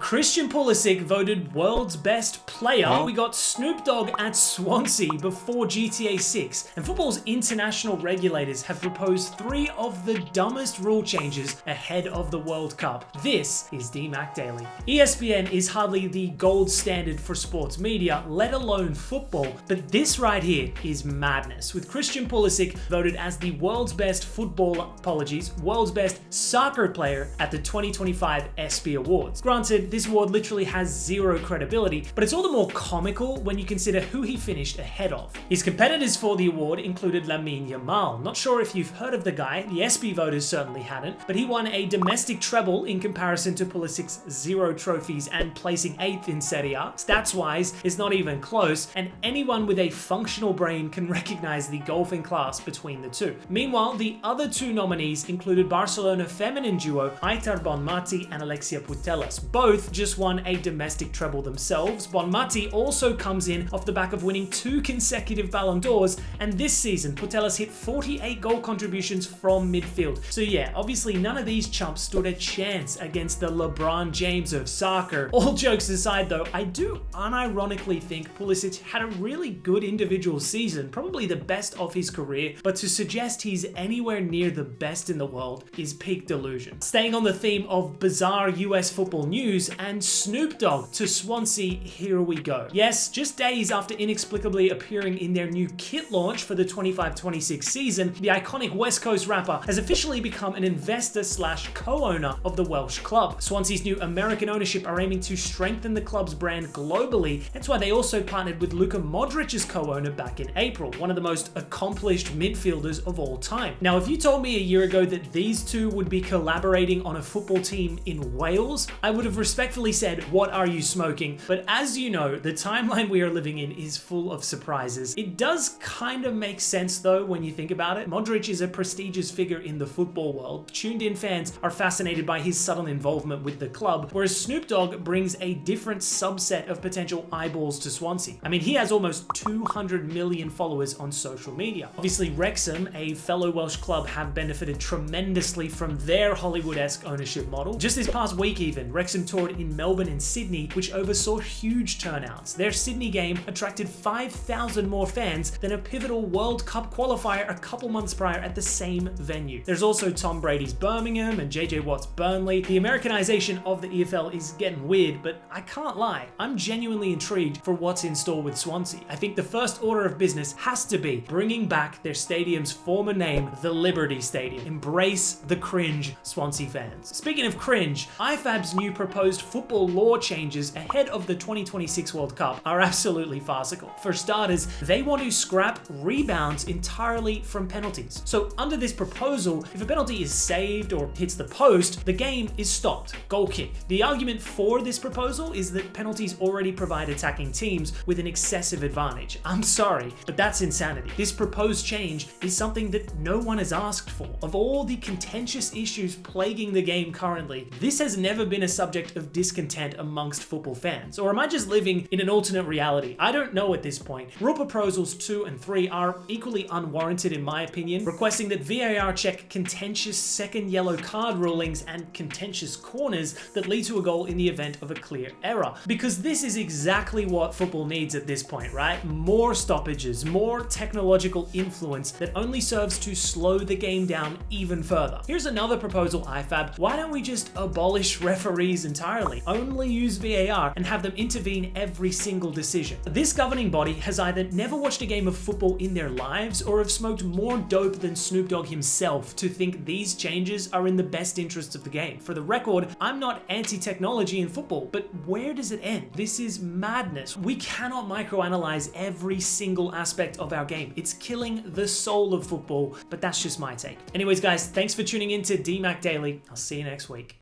Christian Pulisic voted world's best player. We got Snoop Dogg at Swansea before GTA 6. And football's international regulators have proposed 3 of the dumbest rule changes ahead of the World Cup. This is DMAC Daily. ESPN is hardly the gold standard for sports media, let alone football, but this right here is madness, with Christian Pulisic voted as the world's best world's best soccer player at the 2025 ESPY Awards. Granted, this award literally has zero credibility, but it's all the more comical when you consider who he finished ahead of. His competitors for the award included Yamal. Not sure if you've heard of the guy, the ESPY voters certainly hadn't, but he won a domestic treble in comparison to Pulisic's 0 trophies and placing 8th in Serie A. Stats-wise, it's not even close, and anyone with a functional brain can recognize the golfing class between the two. Meanwhile, the other 2 nominees included Barcelona feminine duo Aitor Bonmati and Alexia Putellas. Both just won a domestic treble themselves. Bonmati also comes in off the back of winning 2 consecutive Ballon d'Ors, and this season Putellas hit 48 goal contributions from midfield. So yeah, obviously none of these chumps stood a chance against the LeBron James of soccer. All jokes aside though, I do unironically think Pulisic had a really good individual season, probably the best of his career, but to suggest he's anywhere near the best in the world is peak delusion. Staying on the theme of bizarre US football news, and Snoop Dogg to Swansea, here we go. Yes, just days after inexplicably appearing in their new kit launch for the 25-26 season, the iconic West Coast rapper has officially become an investor / co-owner of the Welsh club. Swansea's new American ownership are aiming to strengthen the club's brand globally. That's why they also partnered with Luka Modric as co-owner back in April, one of the most accomplished midfielders of all time. Now, if you told me a year ago that these two would be collaborating on a football team in Wales, I would have respectfully said, what are you smoking? But as you know, the timeline we are living in is full of surprises. It does kind of make sense though when you think about it. Modric is a prestigious figure in the football world. Tuned-in fans are fascinated by his subtle involvement with the club, whereas Snoop Dogg brings a different subset of potential eyeballs to Swansea. I mean, he has almost 200 million followers on social media. Obviously, Wrexham, a fellow Welsh club, have benefited tremendously from their Hollywood-esque ownership model. Just this past week even, Wrexham toured in Melbourne and Sydney, which oversaw huge turnouts. Their Sydney game attracted 5,000 more fans than a pivotal World Cup qualifier a couple months prior at the same venue. There's also Tom Brady's Birmingham and JJ Watt's Burnley. The Americanization of the EFL is getting weird, but I can't lie, I'm genuinely intrigued for what's in store with Swansea. I think the first order of business has to be bringing back their stadium's former name, the Liberty Stadium. Embrace the cringe, Swansea fans. Speaking of cringe, IFAB's new proposed football law changes ahead of the 2026 World Cup are absolutely farcical. For starters, they want to scrap rebounds entirely from penalties. So under this proposal, if a penalty is saved or hits the post, the game is stopped. Goal kick. The argument for this proposal is that penalties already provide attacking teams with an excessive advantage. I'm sorry, but that's insanity. This proposed change is something that no one has asked for. Of all the contentious issues plaguing the game currently, this has never been a subject of discontent amongst football fans. Or am I just living in an alternate reality? I don't know at this point. Rule proposals 2 and 3 are equally unwarranted in my opinion, requesting that VAR check contentious second yellow card rulings and contentious corners that lead to a goal in the event of a clear error. Because this is exactly what football needs at this point, right? More stoppages, more technological influence that only serves to slow the game down even further. Here's another proposal, IFAB. Why don't we just abolish referees entirely? Only use VAR and have them intervene every single decision. This governing body has either never watched a game of football in their lives or have smoked more dope than Snoop Dogg himself to think these changes are in the best interests of the game. For the record, I'm not anti-technology in football, but where does it end? This is madness. We cannot microanalyze every single aspect of our game. It's killing the soul of football, but that's just my take. Anyways, guys, thanks for tuning in to DMAC Daily. I'll see you next week.